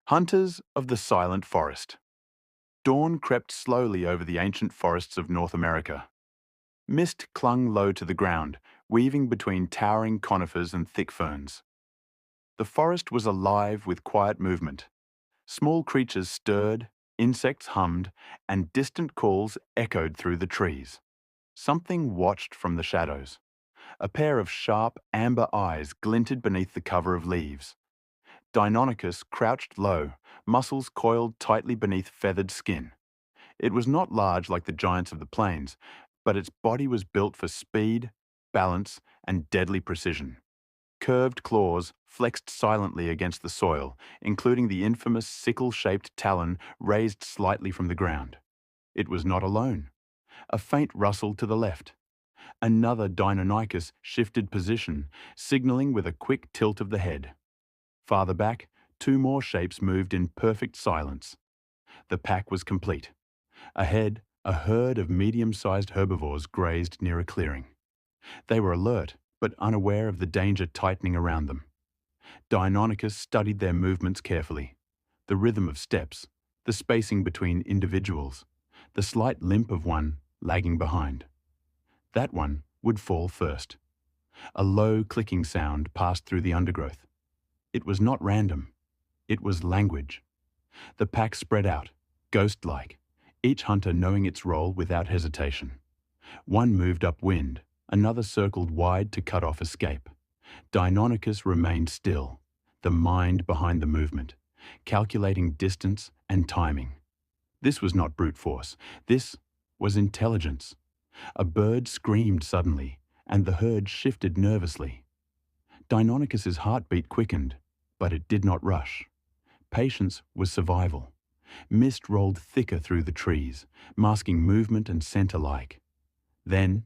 Hunters of the silent forest. Dawn crept slowly over the ancient forests of North America. Mist clung low to the ground, weaving between towering conifers and thick ferns. The forest was alive with quiet movement. Small creatures stirred, insects hummed, and distant calls echoed through the trees. Something watched from the shadows. A pair of sharp, amber eyes glinted beneath the cover of leaves. Deinonychus crouched low, muscles coiled tightly beneath feathered skin. It was not large like the giants of the plains, but its body was built for speed, balance, and deadly precision. Curved claws flexed silently against the soil, including the infamous sickle-shaped talon raised slightly from the ground. It was not alone. A faint rustle to the left. Another Deinonychus shifted position, signaling with a quick tilt of the head. Farther back, two more shapes moved in perfect silence. The pack was complete. Ahead, a herd of medium-sized herbivores grazed near a clearing. They were alert, but unaware of the danger tightening around them. Deinonychus studied their movements carefully. The rhythm of steps, the spacing between individuals, the slight limp of one lagging behind. That one would fall first. A low clicking sound passed through the undergrowth. It was not random. It was language. The pack spread out, ghost-like, each hunter knowing its role without hesitation. One moved upwind, another circled wide to cut off escape. Deinonychus remained still, the mind behind the movement, calculating distance and timing. This was not brute force. This was intelligence. A bird screamed suddenly, and the herd shifted nervously. Deinonychus's heartbeat quickened, but it did not rush. Patience was survival. Mist rolled thicker through the trees, masking movement and scent alike. Then,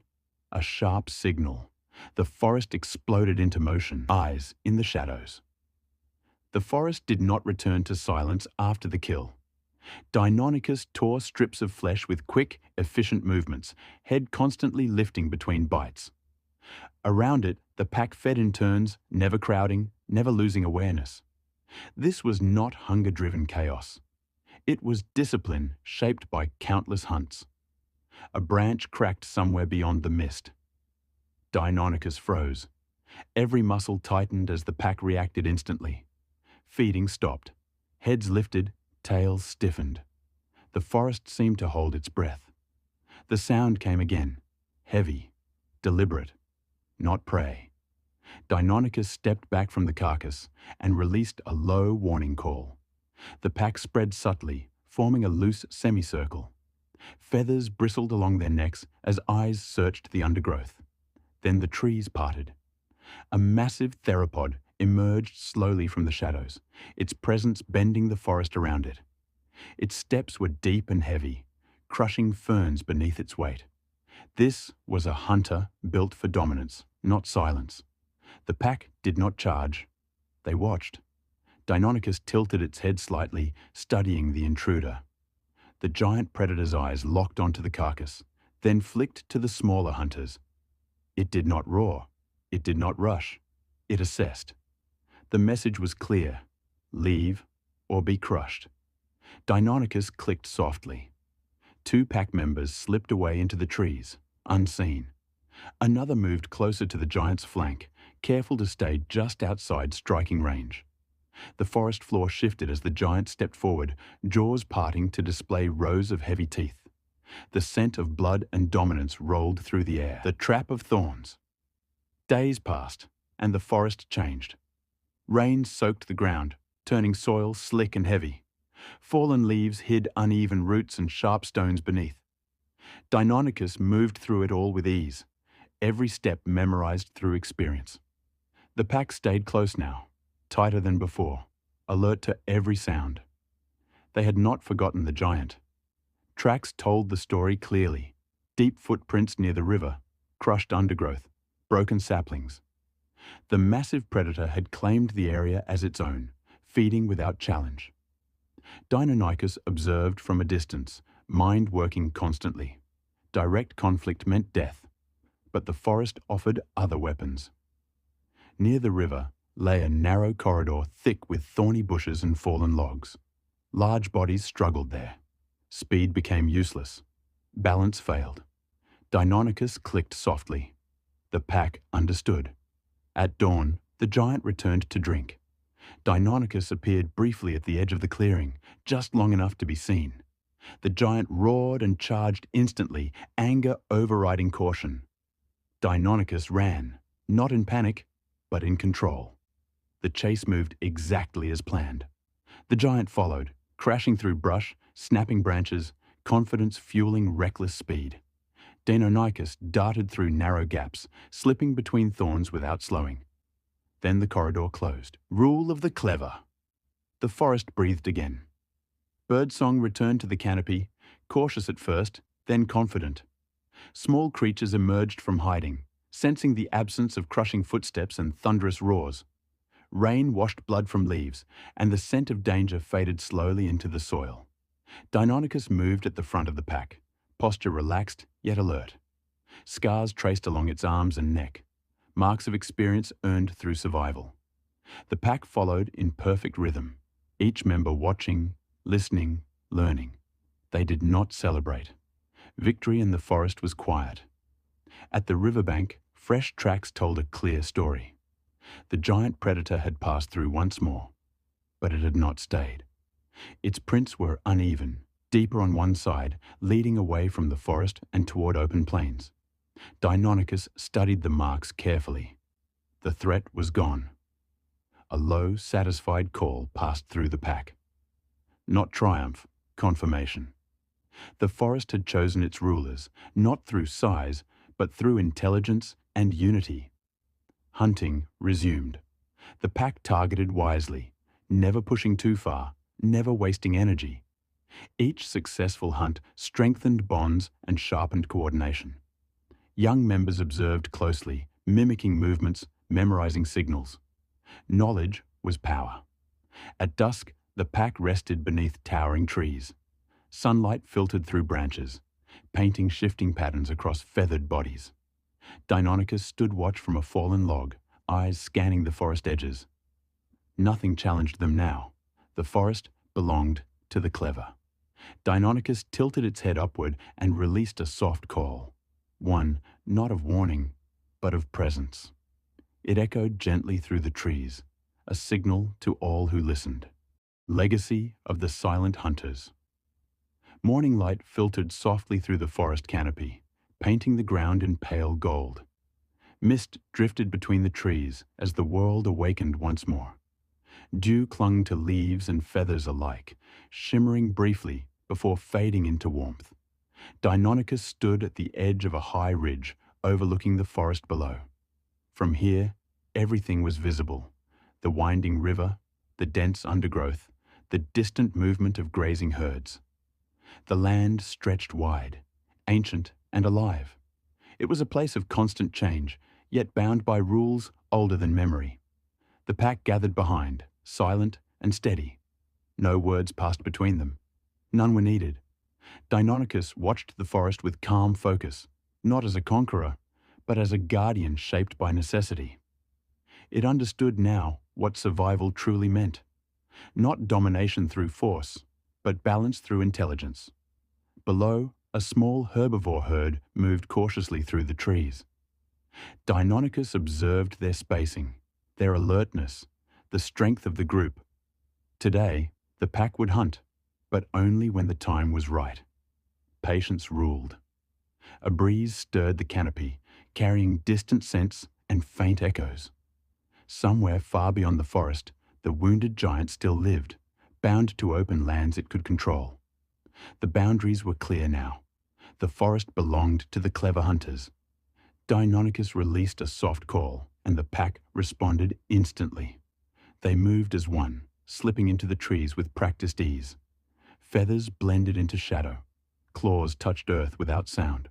a sharp signal. The forest exploded into motion, eyes in the shadows. The forest did not return to silence after the kill. Deinonychus tore strips of flesh with quick, efficient movements, head constantly lifting between bites. Around it, the pack fed in turns, never crowding, never losing awareness. This was not hunger-driven chaos. It was discipline shaped by countless hunts. A branch cracked somewhere beyond the mist. Deinonychus froze. Every muscle tightened as the pack reacted instantly. Feeding stopped. Heads lifted, tails stiffened. The forest seemed to hold its breath. The sound came again, heavy, deliberate, not prey. Deinonychus stepped back from the carcass and released a low warning call. The pack spread subtly, forming a loose semicircle. Feathers bristled along their necks as eyes searched the undergrowth. Then the trees parted. A massive theropod emerged slowly from the shadows, its presence bending the forest around it. Its steps were deep and heavy, crushing ferns beneath its weight. This was a hunter built for dominance, not silence. The pack did not charge. They watched. Deinonychus tilted its head slightly, studying the intruder. The giant predator's eyes locked onto the carcass, then flicked to the smaller hunters. It did not roar. It did not rush. It assessed. The message was clear. Leave or be crushed. Deinonychus clicked softly. Two pack members slipped away into the trees, unseen. Another moved closer to the giant's flank, careful to stay just outside striking range. The forest floor shifted as the giant stepped forward, jaws parting to display rows of heavy teeth. The scent of blood and dominance rolled through the air. The trap of thorns. Days passed, and the forest changed. Rain soaked the ground, turning soil slick and heavy. Fallen leaves hid uneven roots and sharp stones beneath. Deinonychus moved through it all with ease, every step memorized through experience. The pack stayed close now, tighter than before, alert to every sound. They had not forgotten the giant. Tracks told the story clearly. Deep footprints near the river, crushed undergrowth, broken saplings. The massive predator had claimed the area as its own, feeding without challenge. Deinonychus observed from a distance, mind working constantly. Direct conflict meant death, but the forest offered other weapons. Near the river, lay a narrow corridor thick with thorny bushes and fallen logs. Large bodies struggled there. Speed became useless. Balance failed. Deinonychus clicked softly. The pack understood. At dawn, the giant returned to drink. Deinonychus appeared briefly at the edge of the clearing, just long enough to be seen. The giant roared and charged instantly, anger overriding caution. Deinonychus ran, not in panic, but in control. The chase moved exactly as planned. The giant followed, crashing through brush, snapping branches, confidence fueling reckless speed. Deinonychus darted through narrow gaps, slipping between thorns without slowing. Then the corridor closed. Rule of the clever. The forest breathed again. Birdsong returned to the canopy, cautious at first, then confident. Small creatures emerged from hiding, sensing the absence of crushing footsteps and thunderous roars. Rain washed blood from leaves, and the scent of danger faded slowly into the soil. Deinonychus moved at the front of the pack, posture relaxed yet alert. Scars traced along its arms and neck, marks of experience earned through survival. The pack followed in perfect rhythm, each member watching, listening, learning. They did not celebrate. Victory in the forest was quiet. At the riverbank, fresh tracks told a clear story. The giant predator had passed through once more, but it had not stayed. Its prints were uneven, deeper on one side, leading away from the forest and toward open plains. Deinonychus studied the marks carefully. The threat was gone. A low, satisfied call passed through the pack. Not triumph, confirmation. The forest had chosen its rulers, not through size, but through intelligence and unity. Hunting resumed. The pack targeted wisely, never pushing too far, never wasting energy. Each successful hunt strengthened bonds and sharpened coordination. Young members observed closely, mimicking movements, memorizing signals. Knowledge was power. At dusk, the pack rested beneath towering trees. Sunlight filtered through branches, painting shifting patterns across feathered bodies. Deinonychus stood watch from a fallen log, eyes scanning the forest edges. Nothing challenged them now. The forest belonged to the clever. Deinonychus tilted its head upward and released a soft call. One not of warning, but of presence. It echoed gently through the trees, a signal to all who listened. Legacy of the silent hunters. Morning light filtered softly through the forest canopy, painting the ground in pale gold. Mist drifted between the trees as the world awakened once more. Dew clung to leaves and feathers alike, shimmering briefly before fading into warmth. Deinonychus stood at the edge of a high ridge, overlooking the forest below. From here, everything was visible: the winding river, the dense undergrowth, the distant movement of grazing herds. The land stretched wide, ancient and alive. It was a place of constant change, yet bound by rules older than memory. The pack gathered behind, silent and steady. No words passed between them. None were needed. Deinonychus watched the forest with calm focus, not as a conqueror, but as a guardian shaped by necessity. It understood now what survival truly meant. Not domination through force, but balance through intelligence. Below, a small herbivore herd moved cautiously through the trees. Deinonychus observed their spacing, their alertness, the strength of the group. Today, the pack would hunt, but only when the time was right. Patience ruled. A breeze stirred the canopy, carrying distant scents and faint echoes. Somewhere far beyond the forest, the wounded giant still lived, bound to open lands it could control. The boundaries were clear now. The forest belonged to the clever hunters. Deinonychus released a soft call, and the pack responded instantly. They moved as one, slipping into the trees with practiced ease. Feathers blended into shadow. Claws touched earth without sound.